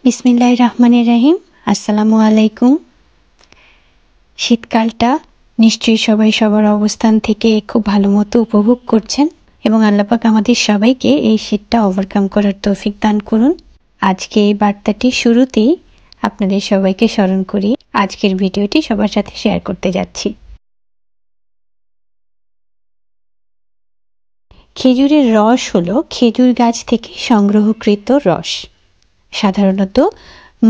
বিসমিল্লাহির রহমানির রহিম। আসসালামু আলাইকুম। শীতকালটা নিশ্চয়ই সবাই সবার অবস্থান থেকে খুব ভালো মতো উপভোগ করছেন এবং আল্লাহ পাক আমাদের সবাইকে এই শীতটা ওভারকাম করার তৌফিক দান করুন। আজকে এই বার্তাটি শুরুতেই আপনাদের সবাইকে স্মরণ করি আজকের ভিডিওটি সবার সাথে শেয়ার করতে যাচ্ছি। খেজুরের রস হলো খেজুর গাছ থেকে সংগ্রহকৃত রস। সাধারণত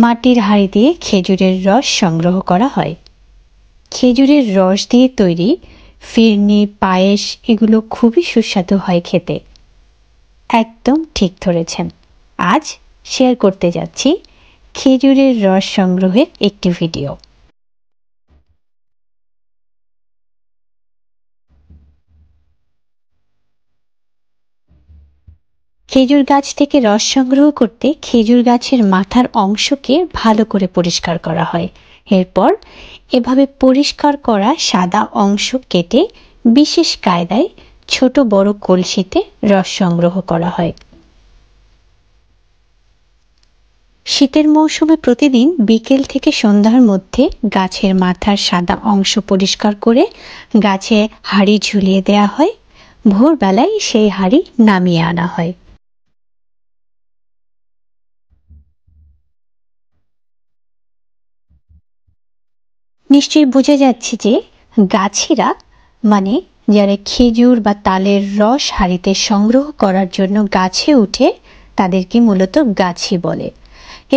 মাটির হাঁড়ি দিয়ে খেজুরের রস সংগ্রহ করা হয়। খেজুরের রস দিয়ে তৈরি ফিরনি, পায়েস এগুলো খুবই সুস্বাদু হয় খেতে। একদম ঠিক ধরেছেন। আজ শেয়ার করতে যাচ্ছি খেজুরের রস সংগ্রহের একটি ভিডিও। খেজুর গাছ থেকে রস সংগ্রহ করতে খেজুর গাছের মাথার অংশকে ভালো করে পরিষ্কার করা হয়। এরপর এভাবে পরিষ্কার করা সাদা অংশ কেটে বিশেষ কায়দায় ছোট বড় কলসিতে রস সংগ্রহ করা হয়। শীতের মৌসুমে প্রতিদিন বিকেল থেকে সন্ধ্যার মধ্যে গাছের মাথার সাদা অংশ পরিষ্কার করে গাছে হাঁড়ি ঝুলিয়ে দেয়া হয়। ভোরবেলায় সেই হাঁড়ি নামিয়ে আনা হয়। নিশ্চয়ই বোঝা যাচ্ছে যে গাছিরা মানে যারা খেজুর বা তালের রস হাঁড়িতে সংগ্রহ করার জন্য গাছে উঠে তাদেরকে মূলত গাছি বলে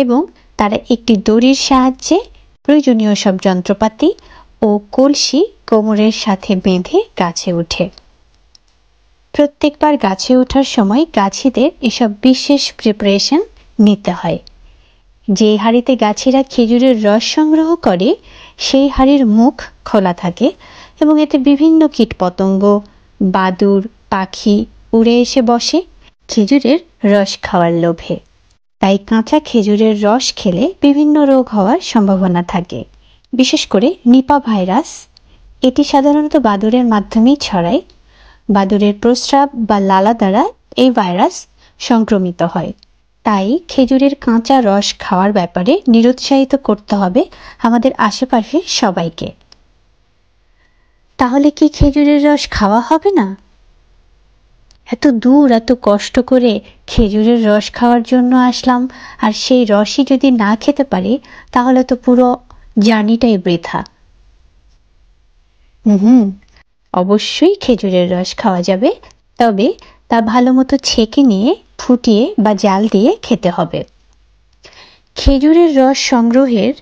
এবং তারা একটি দড়ির সাহায্যে প্রয়োজনীয় সব যন্ত্রপাতি ও কলসি কোমরের সাথে বেঁধে গাছে ওঠে। প্রত্যেকবার গাছে ওঠার সময় গাছিদের এসব বিশেষ প্রিপারেশন নিতে হয়। যে হাঁড়িতে গাছিরা খেজুরের রস সংগ্রহ করে সেই হাঁড়ির মুখ খোলা থাকে এবং এতে বিভিন্ন কীটপতঙ্গ, বাদুড়, পাখি উড়ে এসে বসে খেজুরের রস খাওয়ার লোভে। তাই কাঁচা খেজুরের রস খেলে বিভিন্ন রোগ হওয়ার সম্ভাবনা থাকে, বিশেষ করে নিপা ভাইরাস। এটি সাধারণত বাদুড়ের মাধ্যমেই ছড়ায়। বাদুড়ের প্রস্রাব বা লালা দ্বারা এই ভাইরাস সংক্রমিত হয়। তাই খেজুরের কাঁচা রস খাওয়ার ব্যাপারে নিরুৎসাহিত করতে হবে আমাদের আশেপাশের সবাইকে। তাহলে কি খেজুরের রস খাওয়া হবে না? এত দূর এত কষ্ট করে খেজুরের রস খাওয়ার জন্য আসলাম, আর সেই রসই যদি না খেতে পারি তাহলে তো পুরো জার্নিটাই বৃথা। অবশ্যই খেজুরের রস খাওয়া যাবে, তবে তা ভালো মতো ছেঁকে নিয়ে ফুটিয়ে বা জাল দিয়ে খেতে হবে। খেজুরের রস সংগ্রহের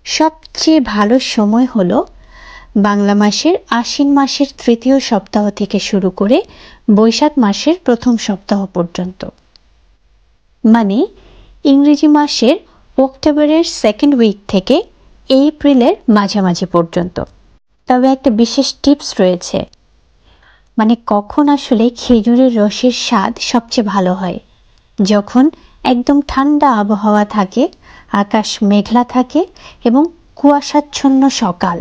সবচেয়ে ভালো সময় হলো বাংলা মাসের আশ্বিন মাসের তৃতীয় সপ্তাহ থেকে শুরু করে বৈশাখ মাসের প্রথম সপ্তাহ পর্যন্ত, মানে ইংরেজি মাসের অক্টোবরের সেকেন্ড উইক থেকে এপ্রিলের মাঝামাঝি পর্যন্ত। তবে একটা বিশেষ টিপস রয়েছে, মানে কখন আসলে খেজুরের রসের স্বাদ সবচেয়ে ভালো হয়? যখন একদম ঠান্ডা আবহাওয়া থাকে, আকাশ মেঘলা থাকে এবং কুয়াশাচ্ছন্ন সকাল।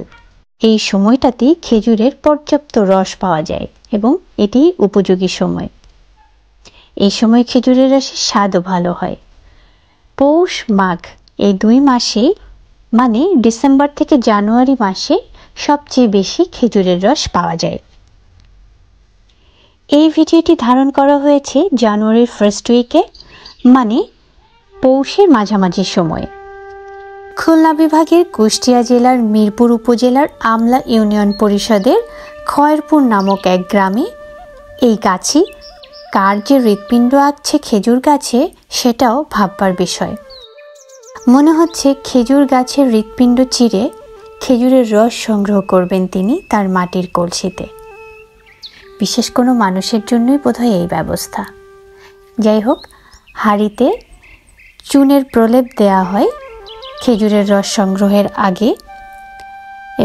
এই সময়টাতেই খেজুরের পর্যাপ্ত রস পাওয়া যায় এবং এটি উপযোগী সময়। এই সময় খেজুরের রসের স্বাদও ভালো হয়। পৌষ মাঘ এই দুই মাসে, মানে ডিসেম্বর থেকে জানুয়ারি মাসে সবচেয়ে বেশি খেজুরের রস পাওয়া যায়। এই ভিডিওটি ধারণ করা হয়েছে জানুয়ারির ফার্স্ট উইকে, মানে পৌষের মাঝামাঝি সময়ে। খুলনা বিভাগের কুষ্টিয়া জেলার মিরপুর উপজেলার আমলা ইউনিয়ন পরিষদের খয়েরপুর নামক এক গ্রামে এই গাছি কার যে হৃৎপিণ্ড আঁকছে খেজুর গাছে সেটাও ভাববার বিষয়। মনে হচ্ছে খেজুর গাছের হৃৎপিণ্ড চিরে খেজুরের রস সংগ্রহ করবেন তিনি তার মাটির কলসিতে। বিশেষ কোনো মানুষের জন্যই বোধহয় এই ব্যবস্থা। যাই হোক, হাঁড়িতে চুনের প্রলেপ দেয়া হয় খেজুরের রস সংগ্রহের আগে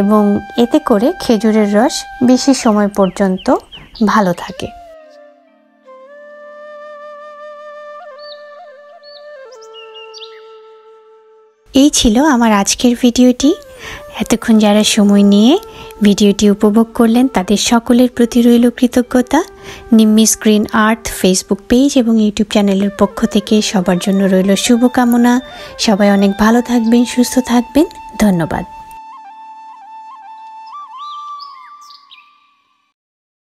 এবং এতে করে খেজুরের রস বেশি সময় পর্যন্ত ভালো থাকে। এই ছিল আমার আজকের ভিডিওটি। এতক্ষণ যারা সময় নিয়ে ভিডিওটি উপভোগ করলেন তাদের সকলের প্রতি রইল কৃতজ্ঞতা। Nimmi screen art Facebook page এবং ইউটিউব চ্যানেলের পক্ষ থেকে সবার জন্য রইল শুভকামনা। সবাই অনেক ভালো থাকবেন, সুস্থ থাকবেন। ধন্যবাদ।